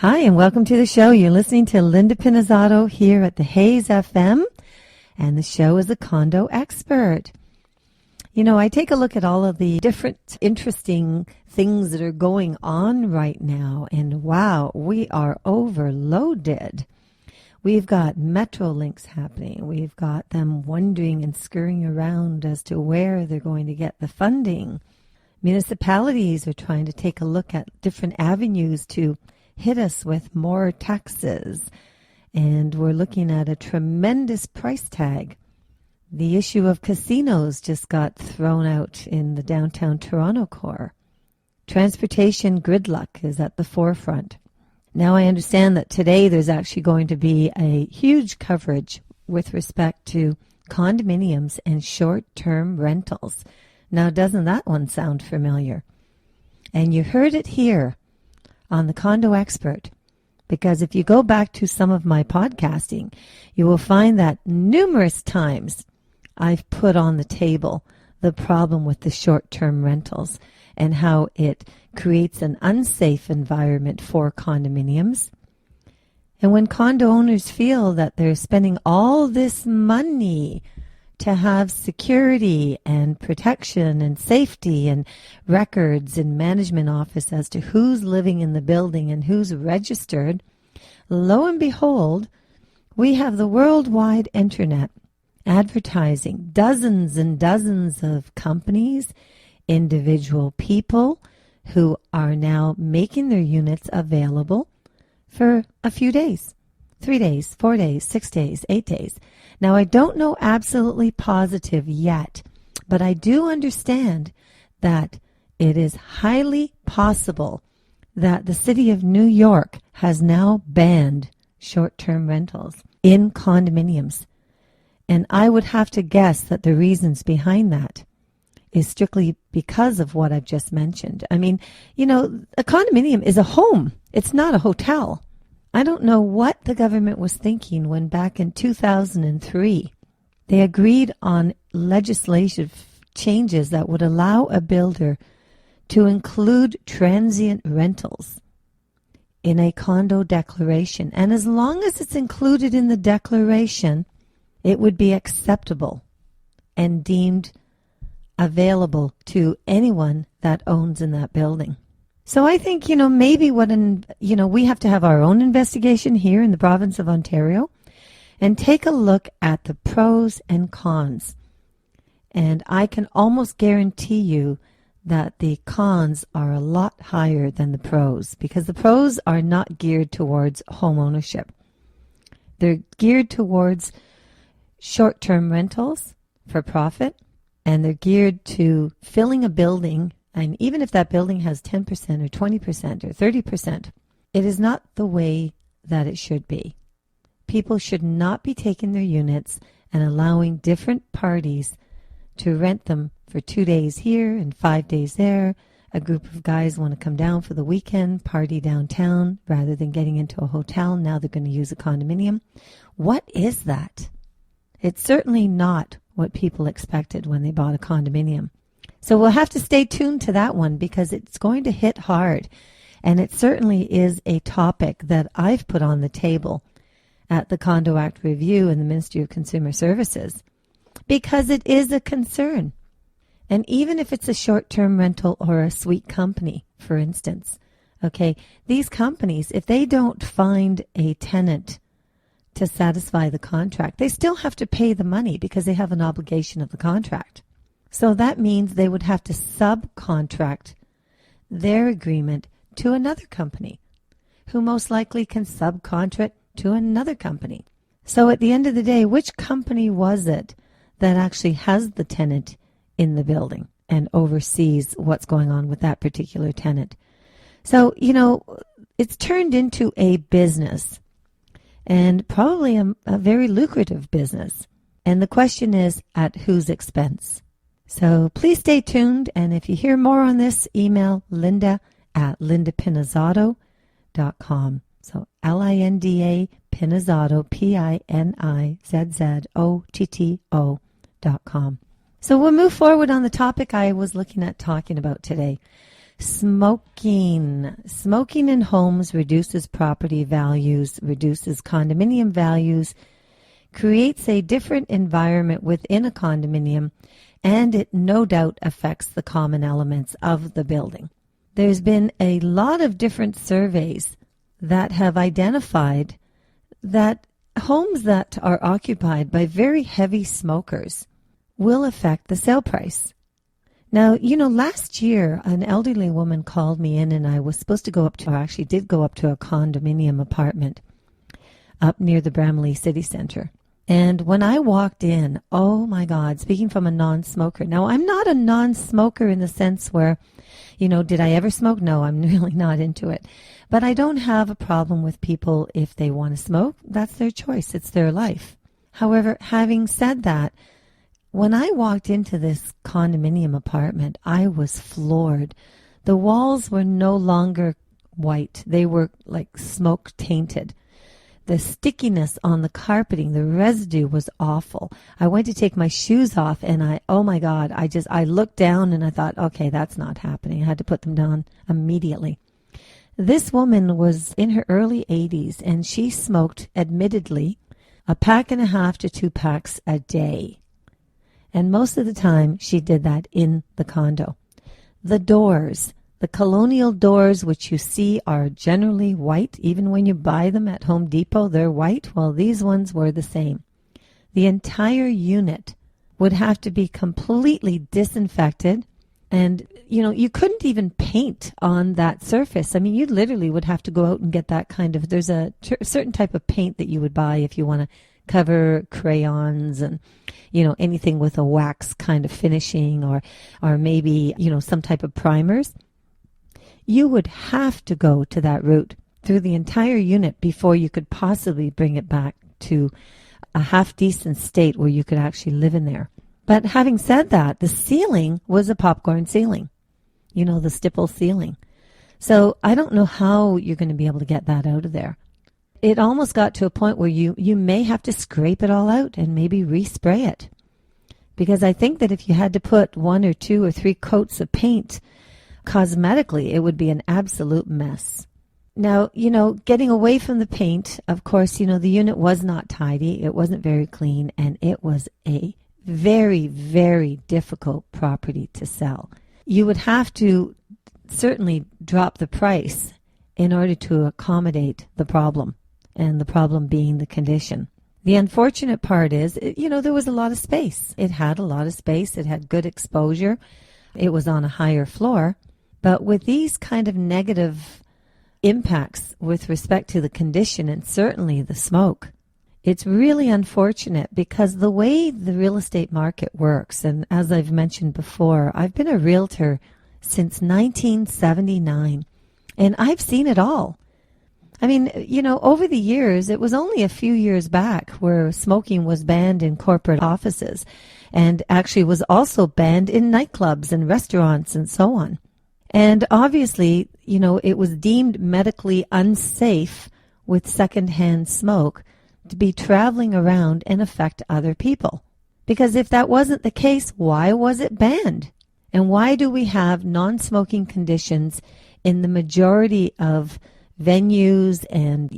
Hi, and welcome to the show. You're listening to Linda Pinizzotto here at the Hayes FM, and the show is a condo expert. You know, I take a look at all of the different interesting things that are going on right now, and wow, we are overloaded. We've got metro links happening. We've got them wondering and scurrying around as to where they're going to get the funding. Municipalities are trying to take a look at different avenues to hit us with more taxes, and we're looking at a tremendous price tag. The issue of casinos just got thrown out in the downtown Toronto core. Transportation gridlock is at the forefront. Now I understand that today there's actually going to be a huge coverage with respect to condominiums and short-term rentals. Now, doesn't that one sound familiar? And you heard it here on the Condo Expert, because if you go back to some of my podcasting, you will find that numerous times I've put on the table the problem with the short-term rentals and how it creates an unsafe environment for condominiums. And when condo owners feel that they're spending all this money to have security and protection and safety and records and management office as to who's living in the building and who's registered, lo and behold, we have the worldwide internet advertising dozens and dozens of companies, individual people who are now making their units available for a few days. 3 days, 4 days, 6 days, 8 days. Now, I don't know absolutely positive yet, but I do understand that it is highly possible that the city of New York has now banned short-term rentals in condominiums. And I would have to guess that the reasons behind that is strictly because of what I've just mentioned. I mean, you know, a condominium is a home. It's not a hotel. I don't know what the government was thinking when back in 2003 they agreed on legislative changes that would allow a builder to include transient rentals in a condo declaration. And as long as it's included in the declaration, it would be acceptable and deemed available to anyone that owns in that building. So I think, maybe we have to have our own investigation here in the province of Ontario and take a look at the pros and cons. And I can almost guarantee you that the cons are a lot higher than the pros, because the pros are not geared towards home ownership. They're geared towards short-term rentals for profit, and they're geared to filling a building. And even if that building has 10% or 20% or 30%, it is not the way that it should be. People should not be taking their units and allowing different parties to rent them for 2 days here and 5 days there. A group of guys want to come down for the weekend, party downtown, rather than getting into a hotel. Now they're going to use a condominium. What is that? It's certainly not what people expected when they bought a condominium. So we'll have to stay tuned to that one, because it's going to hit hard. And it certainly is a topic that I've put on the table at the Condo Act Review in the Ministry of Consumer Services, because it is a concern. And even if it's a short-term rental or a suite company, for instance, okay, these companies, if they don't find a tenant to satisfy the contract, they still have to pay the money because they have an obligation of the contract. So that means they would have to subcontract their agreement to another company, who most likely can subcontract to another company. So at the end of the day, which company was it that actually has the tenant in the building and oversees what's going on with that particular tenant? So, it's turned into a business, and probably a very lucrative business. And the question is, at whose expense? So please stay tuned, and if you hear more on this, email linda@lindapinizzotto.com. So Linda Pinizzotto, PINIZZOTTO.com. So we'll move forward on the topic I was looking at talking about today. Smoking. Smoking in homes reduces property values, reduces condominium values, creates a different environment within a condominium, and it no doubt affects the common elements of the building. There's been a lot of different surveys that have identified that homes that are occupied by very heavy smokers will affect the sale price. Now, last year, an elderly woman called me in, and I was supposed to go up to, or actually did go up to a condominium apartment up near the Bramalea City Center. And when I walked in, oh my God, speaking from a non-smoker. Now, I'm not a non-smoker in the sense where, did I ever smoke? No, I'm really not into it. But I don't have a problem with people if they want to smoke. That's their choice. It's their life. However, having said that, when I walked into this condominium apartment, I was floored. The walls were no longer white. They were like smoke tainted. The stickiness on the carpeting, the residue was awful. I went to take my shoes off and oh my God, I looked down and I thought, okay, that's not happening. I had to put them down immediately. This woman was in her early 80s and she smoked, admittedly, 1.5 to 2 packs a day. And most of the time, she did that in the condo. The doors, the colonial doors, which you see are generally white. Even when you buy them at Home Depot, they're white. Well, these ones were the same. The entire unit would have to be completely disinfected. And, you couldn't even paint on that surface. I mean, you literally would have to go out and get that kind of, there's a certain type of paint that you would buy if you want to cover crayons and, anything with a wax kind of finishing or maybe, some type of primers. You would have to go to that route through the entire unit before you could possibly bring it back to a half-decent state where you could actually live in there. But having said that, the ceiling was a popcorn ceiling, the stipple ceiling. So I don't know how you're going to be able to get that out of there. It almost got to a point where you may have to scrape it all out and maybe respray it. Because I think that if you had to put 1 or 2 or 3 coats of paint cosmetically, it would be an absolute mess. Now, getting away from the paint, of course, the unit was not tidy. It wasn't very clean, and it was a very, very difficult property to sell. You would have to certainly drop the price in order to accommodate the problem, and the problem being the condition. The unfortunate part is, there was a lot of space. It had a lot of space. It had good exposure. It was on a higher floor. But with these kind of negative impacts with respect to the condition and certainly the smoke, it's really unfortunate because the way the real estate market works, and as I've mentioned before, I've been a realtor since 1979, and I've seen it all. I mean, over the years, it was only a few years back where smoking was banned in corporate offices and actually was also banned in nightclubs and restaurants and so on. And obviously, it was deemed medically unsafe with secondhand smoke to be traveling around and affect other people. Because if that wasn't the case, why was it banned? And why do we have non-smoking conditions in the majority of venues and,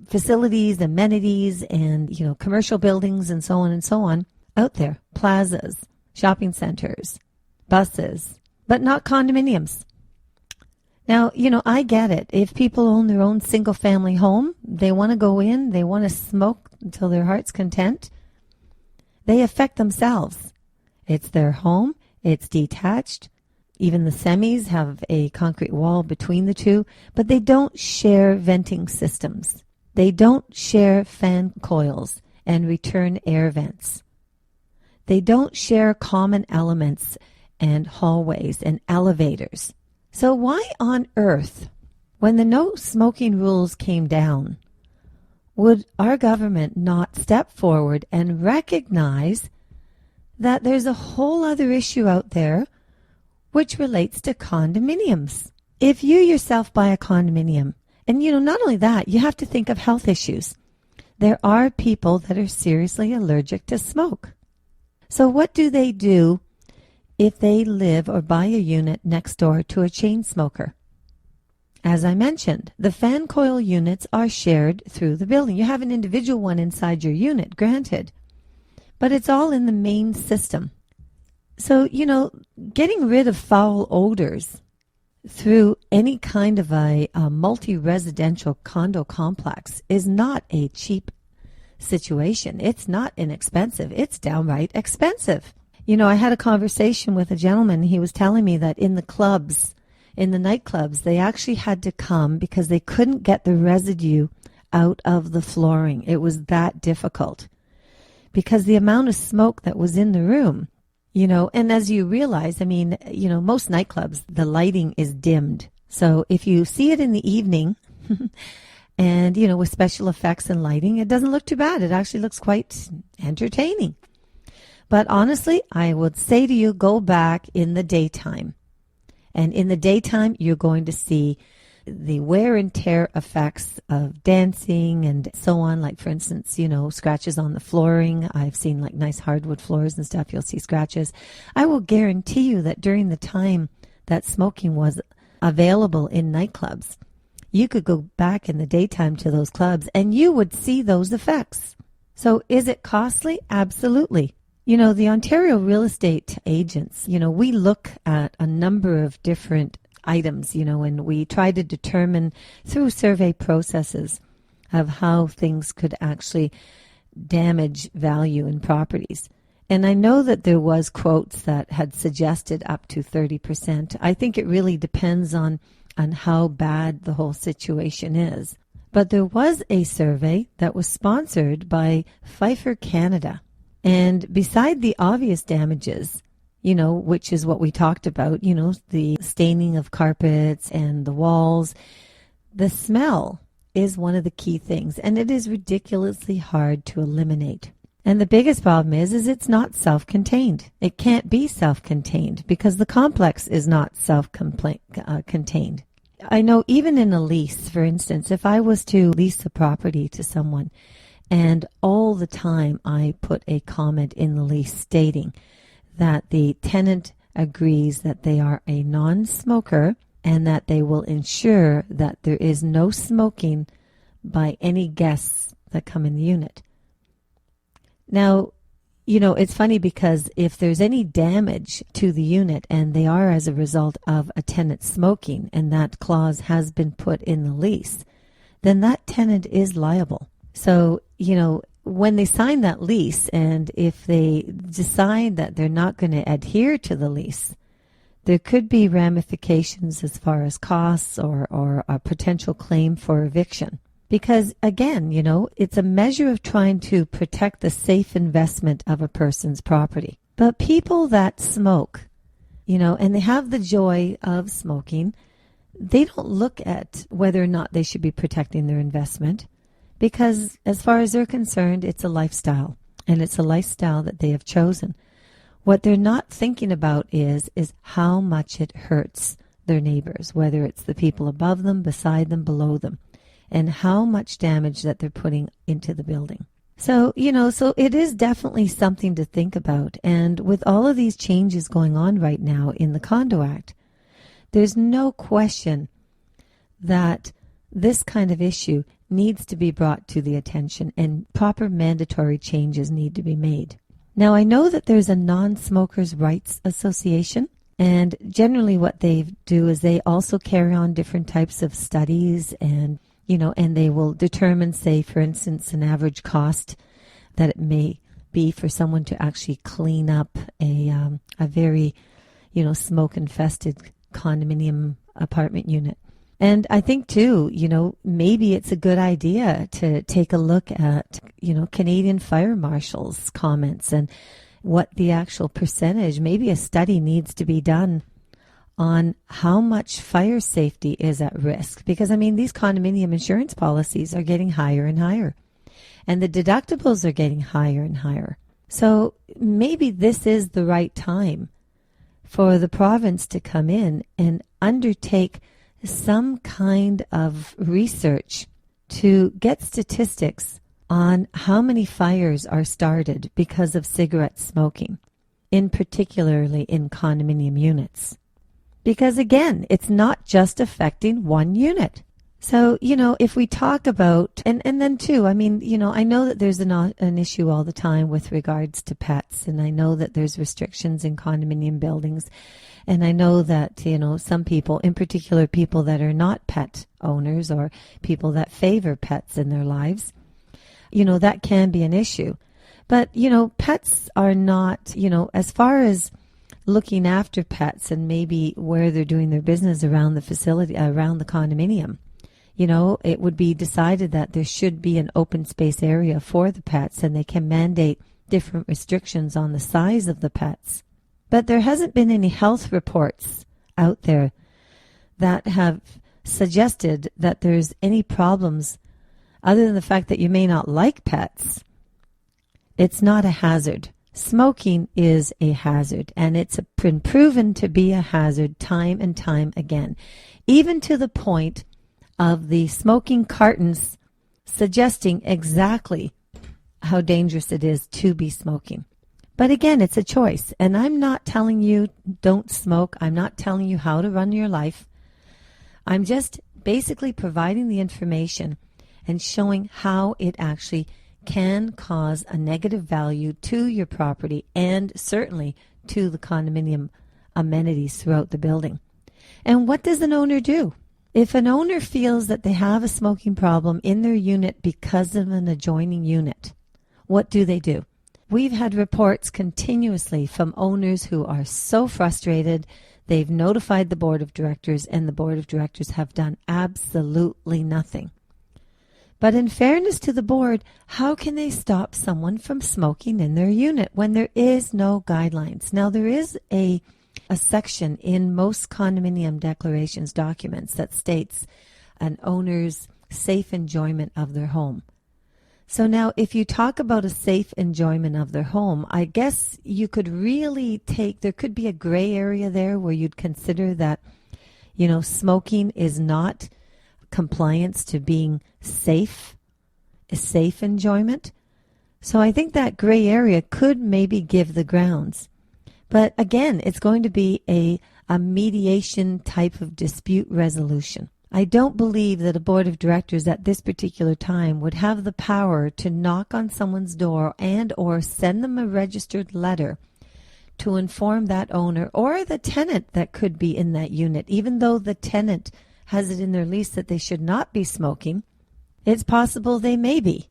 facilities, amenities and, commercial buildings and so on out there? Plazas, shopping centers, buses, but not condominiums. Now, I get it. If people own their own single-family home, they want to go in, they want to smoke until their heart's content. They affect themselves. It's their home. It's detached. Even the semis have a concrete wall between the two, but they don't share venting systems. They don't share fan coils and return air vents. They don't share common elements and hallways and elevators. So why on earth, when the no smoking rules came down, would our government not step forward and recognize that there's a whole other issue out there which relates to condominiums? If you yourself buy a condominium, and not only that, you have to think of health issues. There are people that are seriously allergic to smoke. So what do? if they live or buy a unit next door to a chain smoker. As I mentioned, the fan coil units are shared through the building. You have an individual one inside your unit, granted, but it's all in the main system. So, getting rid of foul odors through any kind of a multi-residential condo complex is not a cheap situation. It's not inexpensive. It's downright expensive. I had a conversation with a gentleman. He was telling me that in the nightclubs, they actually had to come because they couldn't get the residue out of the flooring. It was that difficult because the amount of smoke that was in the room, and as you realize, most nightclubs, the lighting is dimmed. So if you see it in the evening and, with special effects and lighting, it doesn't look too bad. It actually looks quite entertaining. But honestly, I would say to you, go back in the daytime. And in the daytime, you're going to see the wear and tear effects of dancing and so on. Like, for instance, scratches on the flooring. I've seen like nice hardwood floors and stuff. You'll see scratches. I will guarantee you that during the time that smoking was available in nightclubs, you could go back in the daytime to those clubs and you would see those effects. So is it costly? Absolutely. The Ontario real estate agents, we look at a number of different items, and we try to determine through survey processes of how things could actually damage value in properties. And I know that there was quotes that had suggested up to 30%. I think it really depends on how bad the whole situation is. But there was a survey that was sponsored by Pfeiffer Canada. And beside the obvious damages, which is what we talked about, the staining of carpets and the walls, the smell is one of the key things. And it is ridiculously hard to eliminate. And the biggest problem is it's not self-contained. It can't be self-contained because the complex is not self-contained. I know even in a lease, for instance, if I was to lease a property to someone, and all the time I put a comment in the lease stating that the tenant agrees that they are a non-smoker and that they will ensure that there is no smoking by any guests that come in the unit. Now, it's funny because if there's any damage to the unit and they are as a result of a tenant smoking and that clause has been put in the lease, then that tenant is liable. So, when they sign that lease and if they decide that they're not going to adhere to the lease, there could be ramifications as far as costs or a potential claim for eviction. Because, again, it's a measure of trying to protect the safe investment of a person's property. But people that smoke, and they have the joy of smoking, they don't look at whether or not they should be protecting their investment. Because as far as they're concerned, it's a lifestyle, and it's a lifestyle that they have chosen. What they're not thinking about is how much it hurts their neighbors, whether it's the people above them, beside them, below them, and how much damage that they're putting into the building. So, so it is definitely something to think about. And with all of these changes going on right now in the Condo Act, there's no question that this kind of issue needs to be brought to the attention and proper mandatory changes need to be made. Now, I know that there's a non-smokers' rights association, and generally what they do is they also carry on different types of studies and, and they will determine, say, for instance, an average cost that it may be for someone to actually clean up a very, smoke-infested condominium apartment unit. And I think, too, maybe it's a good idea to take a look at, Canadian fire marshals' comments and what the actual percentage, maybe a study needs to be done on how much fire safety is at risk. Because, these condominium insurance policies are getting higher and higher. And the deductibles are getting higher and higher. So maybe this is the right time for the province to come in and undertake some kind of research to get statistics on how many fires are started because of cigarette smoking. in particularly in condominium units. Because again, it's not just affecting one unit. So, if we talk about, and then too, I know that there's an issue all the time with regards to pets, and I know that there's restrictions in condominium buildings, and I know that, some people, in particular people that are not pet owners or people that favor pets in their lives, that can be an issue. But, pets are not, as far as looking after pets and maybe where they're doing their business around the facility, around the condominium, it would be decided that there should be an open space area for the pets, and they can mandate different restrictions on the size of the pets. But there hasn't been any health reports out there that have suggested that there's any problems other than the fact that you may not like pets. It's not a hazard. Smoking is a hazard, and it's been proven to be a hazard time and time again, even to the point of the smoking cartons suggesting exactly how dangerous it is to be smoking. But again, it's a choice, and I'm not telling you don't smoke. I'm not telling you how to run your life. I'm just basically providing the information and showing how it actually can cause a negative value to your property and certainly to the condominium amenities throughout the building. And what does an owner do? If an owner feels that they have a smoking problem in their unit because of an adjoining unit, what do they do? We've had reports continuously from owners who are so frustrated, they've notified the board of directors, and the board of directors have done absolutely nothing. But in fairness to the board, how can they stop someone from smoking in their unit when there is no guidelines? Now, there is a section in most condominium declarations documents that states an owner's safe enjoyment of their home. So now, if you talk about a safe enjoyment of their home, I guess you could really there could be a gray area there where you'd consider that, smoking is not compliance to being safe, a safe enjoyment. So I think that gray area could maybe give the grounds. But again, it's going to be a mediation type of dispute resolution. I don't believe that a board of directors at this particular time would have the power to knock on someone's door and or send them a registered letter to inform that owner or the tenant that could be in that unit, even though the tenant has it in their lease that they should not be smoking. It's possible they may be.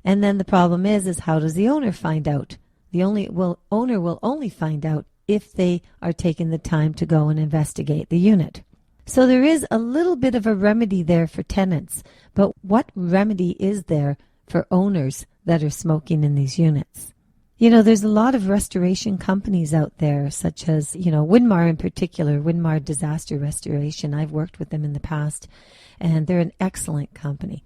And then the problem is how does the owner find out? The owner will only find out if they are taking the time to go and investigate the unit. So there is a little bit of a remedy there for tenants, but what remedy is there for owners that are smoking in these units? There's a lot of restoration companies out there, such as, Winmar in particular, Winmar Disaster Restoration. I've worked with them in the past, and they're an excellent company.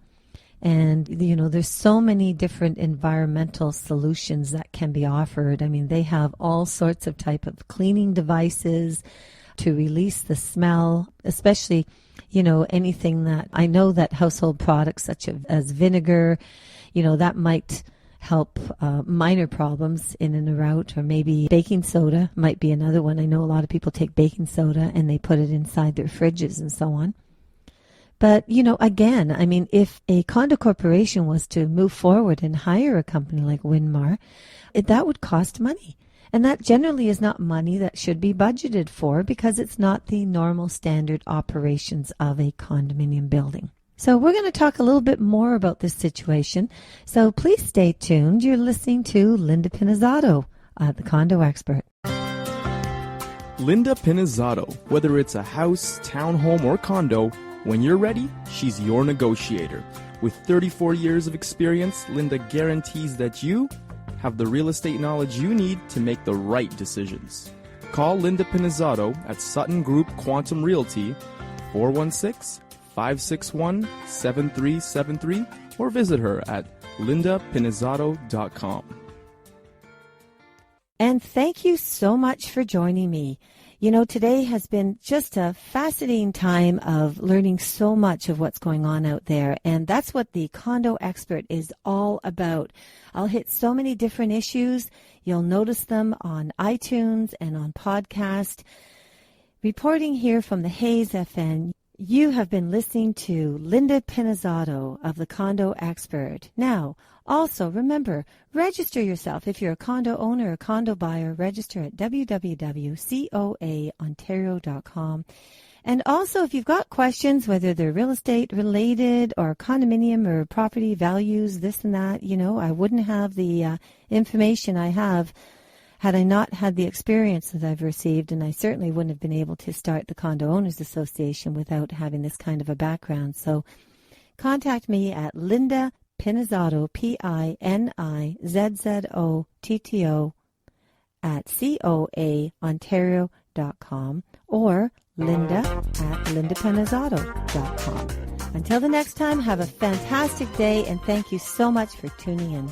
And, there's so many different environmental solutions that can be offered. I mean, they have all sorts of type of cleaning devices to release the smell, especially, anything that I know that household products such as vinegar, that might help minor problems in and around, or maybe baking soda might be another one. I know a lot of people take baking soda and they put it inside their fridges and so on. But, again, I mean, if a condo corporation was to move forward and hire a company like Winmar, that would cost money. And that generally is not money that should be budgeted for because it's not the normal standard operations of a condominium building. So we're going to talk a little bit more about this situation. So please stay tuned. You're listening to Linda Pinizzotto, the condo expert. Linda Pinizzotto, whether it's a house, townhome, or condo, when you're ready, she's your negotiator. With 34 years of experience, Linda guarantees that you have the real estate knowledge you need to make the right decisions. Call Linda Pinizzotto at Sutton Group Quantum Realty, 416-561-7373, or visit her at lindapinizzotto.com. And thank you so much for joining me. Today has been just a fascinating time of learning so much of what's going on out there, and that's what the Condo Expert is all about. I'll hit so many different issues. You'll notice them on iTunes and on podcast. Reporting here from the Hayes FM, you have been listening to Linda Pinizzotto of the Condo Expert. Now, also remember, register yourself. If you're a condo owner or condo buyer, register at www.coaontario.com. And also, if you've got questions, whether they're real estate related or condominium or property values, this and that, I wouldn't have the information I have had I not had the experience that I've received, and I certainly wouldn't have been able to start the Condo Owners Association without having this kind of a background. So contact me at Linda Pinizzotto, Pinizzotto, at coaontario.com or Linda at lindapinizzotto.com. Until the next time, have a fantastic day, and thank you so much for tuning in.